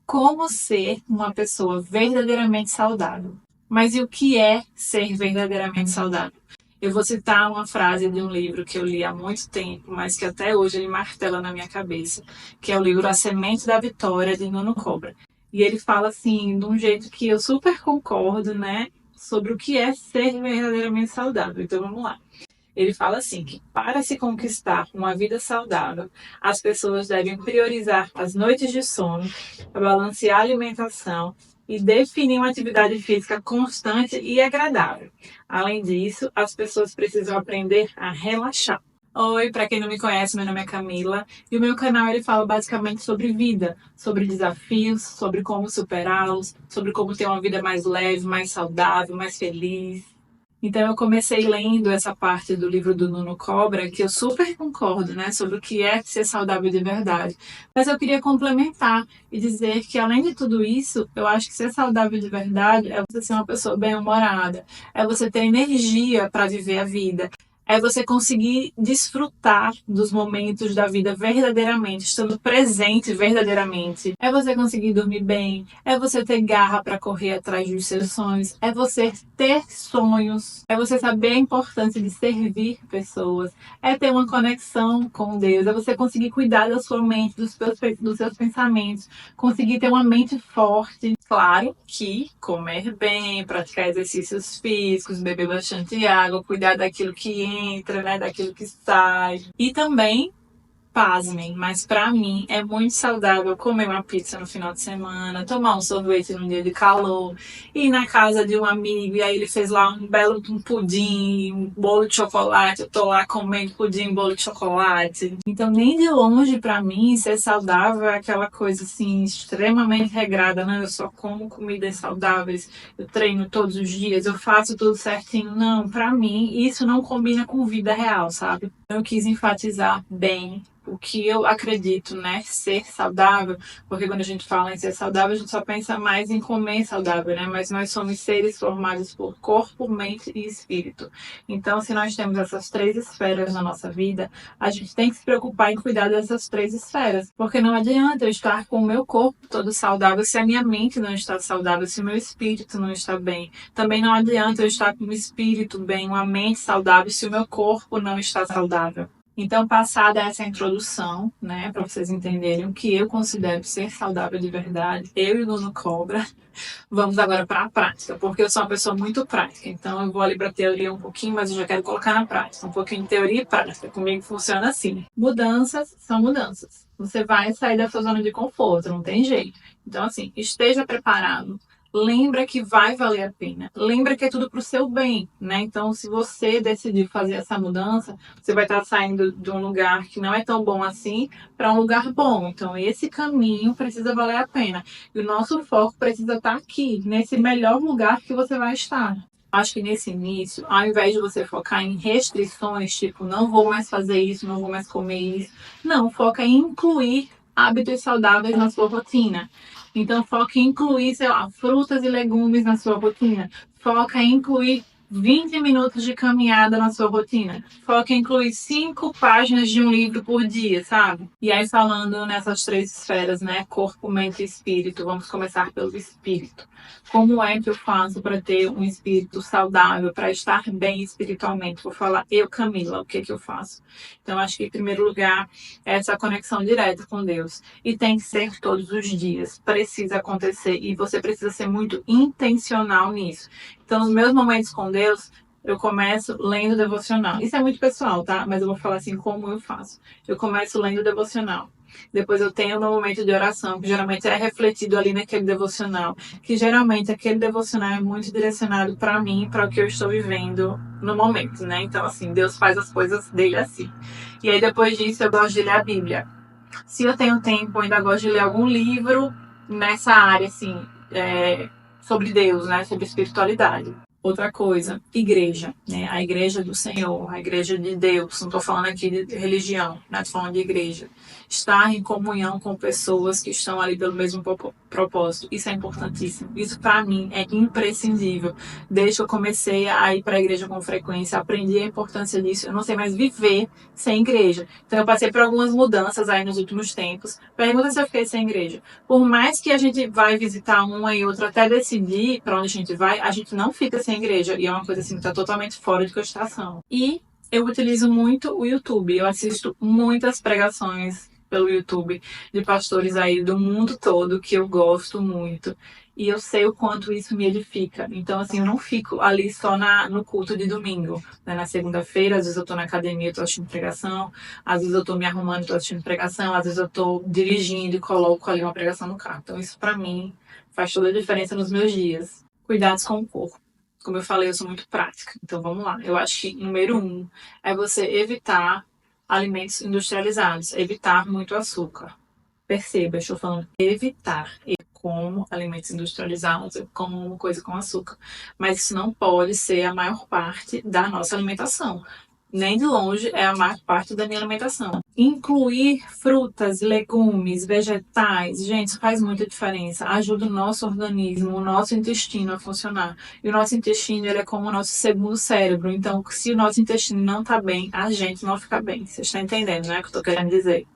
como ser uma pessoa verdadeiramente saudável. Mas e o que é ser verdadeiramente saudável? Eu vou citar uma frase de um livro que eu li há muito tempo, mas que até hoje ele martela na minha cabeça, que é o livro A Semente da Vitória, de Nuno Cobra. E ele fala assim, de um jeito que eu super concordo, né? Sobre o que é ser verdadeiramente saudável. Então vamos lá. Ele fala assim, que para se conquistar uma vida saudável, as pessoas devem priorizar as noites de sono, balancear a alimentação e definir uma atividade física constante e agradável. Além disso, as pessoas precisam aprender a relaxar. Oi, para quem não me conhece, meu nome é Camila e o meu canal ele fala basicamente sobre vida, sobre desafios, sobre como superá-los, sobre como ter uma vida mais leve, mais saudável, mais feliz. Então eu comecei lendo essa parte do livro do Nuno Cobra, que eu super concordo, né, sobre o que é ser saudável de verdade. Mas eu queria complementar e dizer que além de tudo isso, eu acho que ser saudável de verdade é você ser uma pessoa bem-humorada, é você ter energia para viver a vida. É você conseguir desfrutar dos momentos da vida verdadeiramente, estando presente verdadeiramente. É você conseguir dormir bem, é você ter garra para correr atrás dos seus sonhos, é você ter sonhos, é você saber a importância de servir pessoas, é ter uma conexão com Deus, é você conseguir cuidar da sua mente, dos seus pensamentos, conseguir ter uma mente forte. Claro que comer bem, praticar exercícios físicos, beber bastante água, cuidar daquilo que entra, né, daquilo que sai. E também, pasmem, mas pra mim é muito saudável comer uma pizza no final de semana, tomar um sorvete num dia de calor, ir na casa de um amigo e aí ele fez lá um belo pudim, um bolo de chocolate, eu tô lá comendo pudim, bolo de chocolate. Então nem de longe pra mim ser saudável é aquela coisa assim extremamente regrada, né? Eu só como comidas saudáveis, eu treino todos os dias, eu faço tudo certinho. Não, pra mim isso não combina com vida real, sabe? Eu quis enfatizar bem o que eu acredito, né, ser saudável, porque quando a gente fala em ser saudável, a gente só pensa mais em comer saudável, né, mas nós somos seres formados por corpo, mente e espírito. Então, se nós temos essas três esferas na nossa vida, a gente tem que se preocupar em cuidar dessas três esferas, porque não adianta eu estar com o meu corpo todo saudável se a minha mente não está saudável, se o meu espírito não está bem. Também não adianta eu estar com o espírito bem, uma mente saudável, se o meu corpo não está saudável. Então, passada essa introdução, né, para vocês entenderem o que eu considero ser saudável de verdade, eu e o Nuno Cobra, vamos agora para a prática, porque eu sou uma pessoa muito prática. Então, eu vou ali para a teoria um pouquinho, mas eu já quero colocar na prática. Um pouquinho de teoria e prática. Comigo funciona assim. Mudanças são mudanças. Você vai sair da sua zona de conforto, não tem jeito. Então, assim, esteja preparado. Lembra que vai valer a pena. Lembra que é tudo para o seu bem, né? Então, se você decidir fazer essa mudança, você vai estar saindo de um lugar que não é tão bom assim para um lugar bom. Então, esse caminho precisa valer a pena. E o nosso foco precisa estar aqui, nesse melhor lugar que você vai estar. Acho que nesse início, ao invés de você focar em restrições, tipo, não vou mais fazer isso, não vou mais comer isso, não, foca em incluir hábitos saudáveis na sua rotina. Então, foca em incluir, sei lá, frutas e legumes na sua rotina. Foca em incluir 20 minutos de caminhada na sua rotina. Foca em incluir 5 páginas de um livro por dia, sabe? E aí, falando nessas três esferas, né? Corpo, mente e espírito. Vamos começar pelo espírito. Como é que eu faço para ter um espírito saudável, para estar bem espiritualmente? Vou falar eu, Camila, o que eu faço? Então, acho que, em primeiro lugar, é essa conexão direta com Deus. E tem que ser todos os dias. Precisa acontecer. E você precisa ser muito intencional nisso. Então, nos meus momentos com Deus, eu começo lendo devocional. Isso é muito pessoal, tá? Mas eu vou falar assim como eu faço. Eu começo lendo devocional. Depois eu tenho meu momento de oração, que geralmente é refletido ali naquele devocional. Que geralmente aquele devocional é muito direcionado para mim, para o que eu estou vivendo no momento, né? Então, assim, Deus faz as coisas dele assim. E aí, depois disso, eu gosto de ler a Bíblia. Se eu tenho tempo, eu ainda gosto de ler algum livro nessa área, assim, sobre Deus, né? Sobre espiritualidade. Outra coisa, igreja, né? A igreja do Senhor, a igreja de Deus. Não estou falando aqui de religião, né? Estou falando de igreja. estar em comunhão com pessoas que estão ali pelo mesmo propósito. Isso é importantíssimo. Isso, para mim, é imprescindível. Desde que eu comecei a ir para a igreja com frequência, aprendi a importância disso. Eu não sei mais viver sem igreja. Então, eu passei por algumas mudanças aí nos últimos tempos. Pergunta se eu fiquei sem igreja. Por mais que a gente vai visitar uma e outra até decidir para onde a gente vai, a gente não fica sem igreja. E é uma coisa assim que está totalmente fora de cogitação. E eu utilizo muito o YouTube. Eu assisto muitas pregações pelo YouTube de pastores aí do mundo todo que eu gosto muito. E eu sei o quanto isso me edifica. Então, assim, eu não fico ali só no culto de domingo. Né? Na segunda-feira, às vezes eu tô na academia e tô assistindo pregação. Às vezes eu tô me arrumando e tô assistindo pregação. Às vezes eu tô dirigindo e coloco ali uma pregação no carro. Então, isso pra mim faz toda a diferença nos meus dias. Cuidados com o corpo. Como eu falei, eu sou muito prática. Então, vamos lá. Eu acho que número 1 é você evitar alimentos industrializados. Evitar muito açúcar. Perceba, eu estou falando evitar. Eu como alimentos industrializados, eu como uma coisa com açúcar. Mas isso não pode ser a maior parte da nossa alimentação. Nem de longe é a maior parte da minha alimentação. Incluir frutas, legumes, vegetais, gente, isso faz muita diferença. Ajuda o nosso organismo, o nosso intestino a funcionar. E o nosso intestino, ele é como o nosso segundo cérebro. Então, se o nosso intestino não tá bem, a gente não fica bem. Você está entendendo, né, o que eu tô querendo dizer?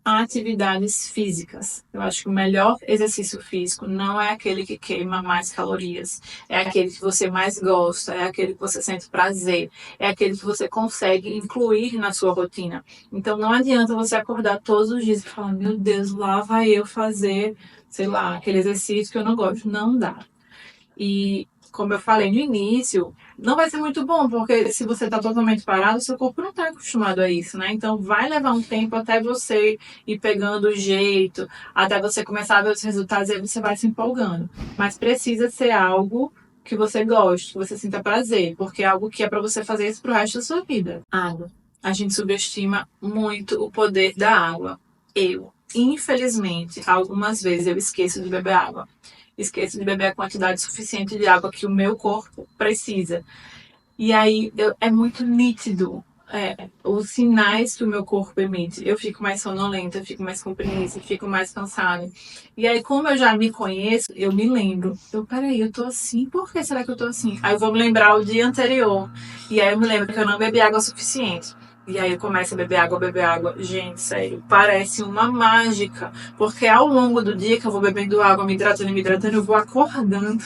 Atividades físicas. Eu acho que o melhor exercício físico não é aquele que queima mais calorias, é aquele que você mais gosta, é aquele que você sente prazer, é aquele que você consegue incluir na sua rotina. Então não adianta você acordar todos os dias e falar, meu Deus, lá vai eu fazer, sei lá, aquele exercício que eu não gosto. Não dá. E como eu falei no início, não vai ser muito bom, porque se você está totalmente parado, seu corpo não está acostumado a isso, né? Então vai levar um tempo até você ir pegando o jeito, até você começar a ver os resultados e aí você vai se empolgando. Mas precisa ser algo que você goste, que você sinta prazer, porque é algo que é para você fazer isso pro resto da sua vida. Água. A gente subestima muito o poder da água. Infelizmente, algumas vezes eu esqueço de beber água. Esqueço de beber a quantidade suficiente de água que o meu corpo precisa. E aí é muito nítido os sinais que o meu corpo emite. Eu fico mais sonolenta, eu fico mais com preguiça, eu fico mais cansada. E aí, como eu já me conheço, eu me lembro. Peraí, eu tô assim, por que será que eu tô assim? Aí eu vou me lembrar o dia anterior. E aí eu me lembro que eu não bebi água suficiente. E aí eu começo a beber água, beber água. Gente, sério, parece uma mágica. Porque ao longo do dia que eu vou bebendo água, me hidratando, eu vou acordando.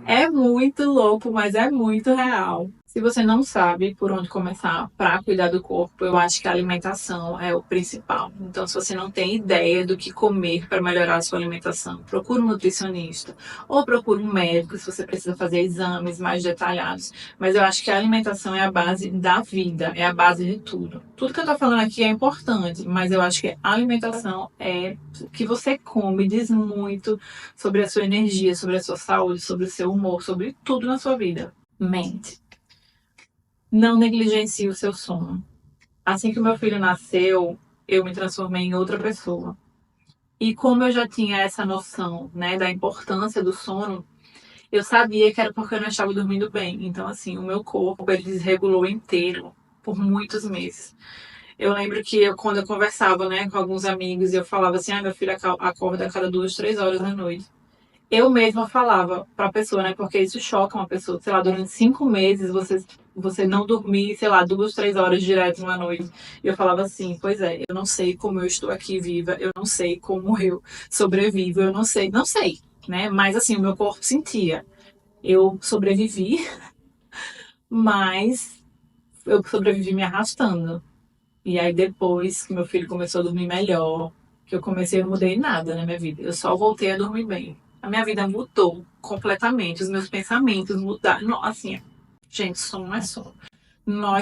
É muito louco, mas é muito real. Se você não sabe por onde começar para cuidar do corpo, eu acho que a alimentação é o principal. Então, se você não tem ideia do que comer para melhorar a sua alimentação, procure um nutricionista ou procure um médico se você precisa fazer exames mais detalhados. Mas eu acho que a alimentação é a base da vida, é a base de tudo. Tudo que eu tô falando aqui é importante, mas eu acho que a alimentação é o que você come, diz muito sobre a sua energia, sobre a sua saúde, sobre o seu humor, sobre tudo na sua vida. Mente. Não negligencie o seu sono. Assim que o meu filho nasceu, eu me transformei em outra pessoa. E como eu já tinha essa noção, né, da importância do sono, eu sabia que era porque eu não estava dormindo bem. Então, assim, o meu corpo, ele desregulou inteiro por muitos meses. Eu lembro que quando eu conversava, né, com alguns amigos, eu falava assim, meu filho acorda a cada 2, 3 horas da noite. Eu mesma falava pra pessoa, né? Porque isso choca uma pessoa. Sei lá, durante 5 meses você não dormir, sei lá, 2, 3 horas direto numa noite. E eu falava assim, pois é, eu não sei como eu estou aqui viva, eu não sei como eu sobrevivo, eu não sei, né? Mas assim, o meu corpo sentia. Eu sobrevivi, mas eu sobrevivi me arrastando. E aí depois que meu filho começou a dormir melhor, que eu comecei, eu não mudei nada na minha vida. Eu só voltei a dormir bem. A minha vida mudou completamente, os meus pensamentos mudaram. Não, assim, gente, sono é sono.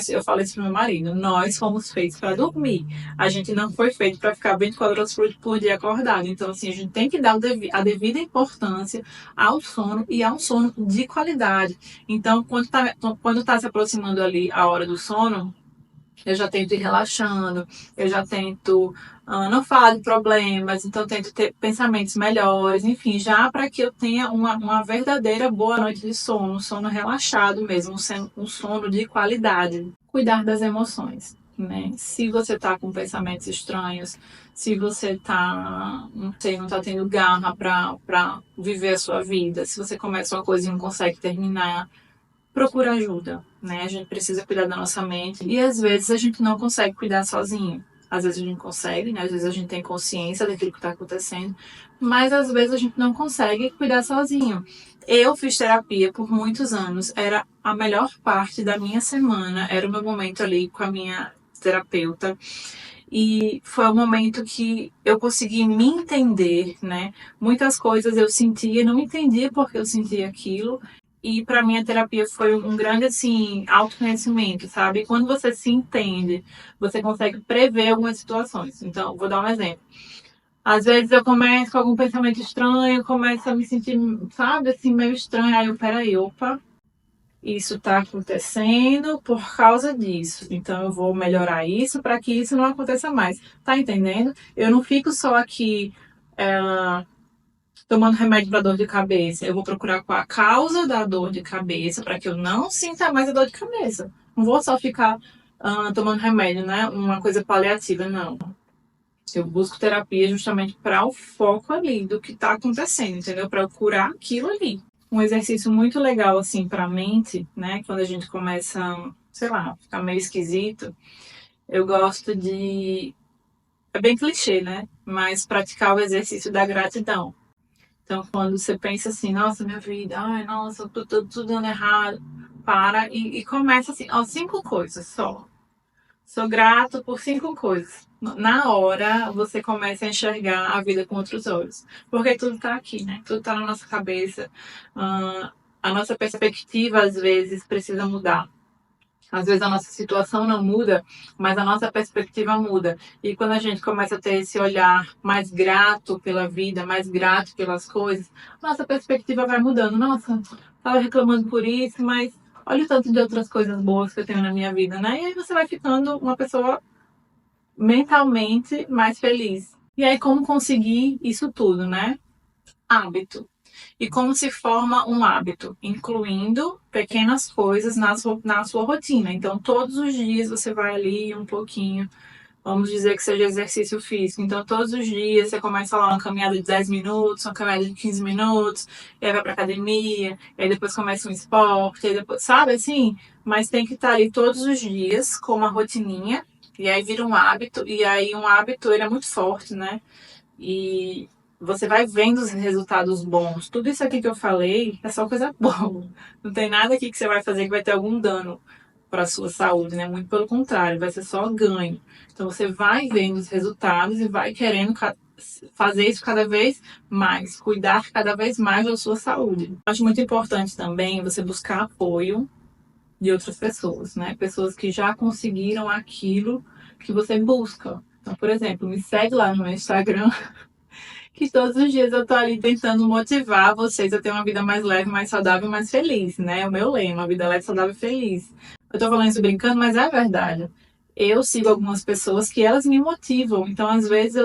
Eu falei isso pro meu marido, nós fomos feitos para dormir. A gente não foi feito para ficar 24 horas por dia acordado. Então, assim, a gente tem que dar a devida importância ao sono e ao sono de qualidade. Então, quando tá se aproximando ali a hora do sono, eu já tento ir relaxando, eu já tento não falar de problemas, então tento ter pensamentos melhores, enfim, já para que eu tenha uma verdadeira boa noite de sono, um sono relaxado mesmo, um sono de qualidade. Cuidar das emoções. né? Se você tá com pensamentos estranhos, se você tá, não sei, não tá tendo garra pra viver a sua vida, se você começa uma coisa e não consegue terminar, procura ajuda, né? A gente precisa cuidar da nossa mente e às vezes a gente não consegue cuidar sozinho. Às vezes a gente consegue, né? Às vezes a gente tem consciência daquilo que está acontecendo, mas às vezes a gente não consegue cuidar sozinho. Eu fiz terapia por muitos anos, era a melhor parte da minha semana, era o meu momento ali com a minha terapeuta. E foi um momento que eu consegui me entender, né? Muitas coisas eu sentia, não entendia porque eu sentia aquilo. E para mim a terapia foi um grande assim autoconhecimento, sabe? Quando você se entende, você consegue prever algumas situações. Então, vou dar um exemplo. Às vezes eu começo com algum pensamento estranho, começo a me sentir, sabe, assim, meio estranho. Aí eu, peraí, opa, isso está acontecendo por causa disso. Então eu vou melhorar isso para que isso não aconteça mais. Tá entendendo? Eu não fico só aqui tomando remédio para dor de cabeça. Eu vou procurar qual a causa da dor de cabeça para que eu não sinta mais a dor de cabeça. Não vou só ficar tomando remédio, né? Uma coisa paliativa, não. Eu busco terapia justamente para o foco ali do que está acontecendo, entendeu? Para eu curar aquilo ali. Um exercício muito legal, assim, para a mente, né? Quando a gente começa, sei lá, ficar meio esquisito, eu gosto de. É bem clichê, né? Mas praticar o exercício da gratidão. Então, quando você pensa assim, nossa, minha vida, ai, nossa, tudo dando errado, para e começa assim, ó, 5 coisas só. Sou grato por 5 coisas. Na hora, você começa a enxergar a vida com outros olhos. Porque tudo está aqui, né? Tudo está na nossa cabeça. A nossa perspectiva, às vezes, precisa mudar. Às vezes a nossa situação não muda, mas a nossa perspectiva muda. E quando a gente começa a ter esse olhar mais grato pela vida, mais grato pelas coisas, nossa perspectiva vai mudando. Nossa, estava reclamando por isso, mas olha o tanto de outras coisas boas que eu tenho na minha vida, né? E aí você vai ficando uma pessoa mentalmente mais feliz. E aí, como conseguir isso tudo, né? Hábito. E como se forma um hábito, incluindo pequenas coisas na sua rotina. Então, todos os dias você vai ali um pouquinho, vamos dizer que seja exercício físico. Então, todos os dias você começa lá uma caminhada de 10 minutos, uma caminhada de 15 minutos, e aí vai pra academia, e aí depois começa um esporte, e aí depois, sabe assim? Mas tem que estar ali todos os dias com uma rotininha, e aí vira um hábito, e aí um hábito ele é muito forte, né? E você vai vendo os resultados bons. Tudo isso aqui que eu falei é só coisa boa. Não tem nada aqui que você vai fazer que vai ter algum dano para a sua saúde, né? Muito pelo contrário, vai ser só ganho. Então você vai vendo os resultados e vai querendo fazer isso cada vez mais, cuidar cada vez mais da sua saúde. Acho muito importante também você buscar apoio de outras pessoas, né? Pessoas que já conseguiram aquilo que você busca. Então, por exemplo, me segue lá no meu Instagram, que todos os dias eu tô ali tentando motivar vocês a ter uma vida mais leve, mais saudável, mais feliz, né? O meu lema, vida leve, saudável e feliz. Eu tô falando isso brincando, mas é verdade. Eu sigo algumas pessoas que elas me motivam, então às vezes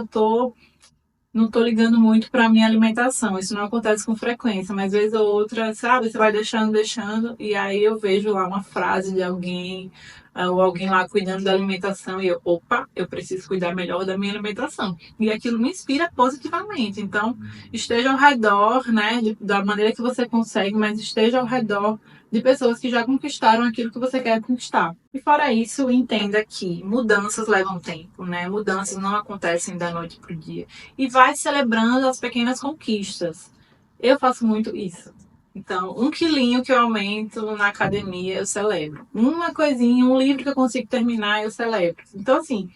não tô ligando muito pra minha alimentação. Isso não acontece com frequência, mas vez ou outra, sabe? Você vai deixando, e aí eu vejo lá uma frase de alguém, ou alguém lá cuidando da alimentação, e eu, opa, eu preciso cuidar melhor da minha alimentação. E aquilo me inspira positivamente. Então, esteja ao redor, né, da maneira que você consegue, mas esteja ao redor de pessoas que já conquistaram aquilo que você quer conquistar. E fora isso, entenda que mudanças levam tempo, né? Mudanças não acontecem da noite pro dia. E vai celebrando as pequenas conquistas. Eu faço muito isso. Então, 1 quilinho que eu aumento na academia, eu celebro. Uma coisinha, um livro que eu consigo terminar, eu celebro. Então, assim,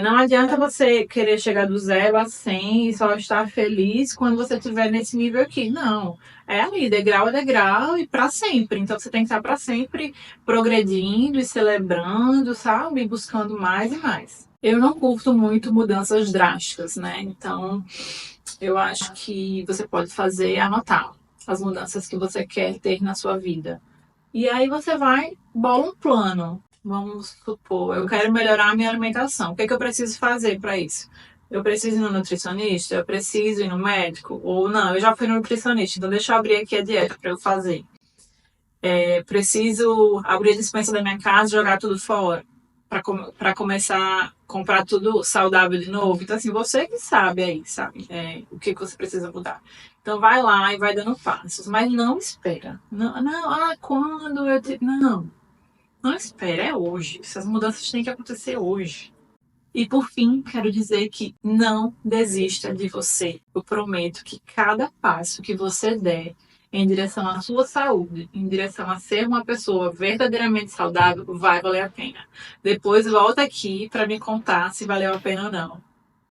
não adianta você querer chegar do 0 a 100 e só estar feliz quando você estiver nesse nível aqui. Não. É ali, degrau a degrau e para sempre. Então você tem que estar para sempre progredindo e celebrando, sabe? E buscando mais e mais. Eu não curto muito mudanças drásticas, né? Então eu acho que você pode fazer, anotar as mudanças que você quer ter na sua vida. E aí você vai, bola um plano. Vamos supor, eu quero melhorar a minha alimentação. O que é que eu preciso fazer para isso? Eu preciso ir no nutricionista? Eu preciso ir no médico? Ou não, eu já fui no nutricionista, então deixa eu abrir aqui a dieta para eu fazer. Preciso abrir a despensa da minha casa e jogar tudo fora. para começar a comprar tudo saudável de novo. Então, assim, você que sabe aí, sabe? O que você precisa mudar. Então, vai lá e vai dando passos. Mas não espera. Não, quando eu... Não. Não espera, é hoje. Essas mudanças têm que acontecer hoje. E por fim, quero dizer que não desista de você. Eu prometo que cada passo que você der em direção à sua saúde, em direção a ser uma pessoa verdadeiramente saudável, vai valer a pena. Depois volta aqui para me contar se valeu a pena ou não.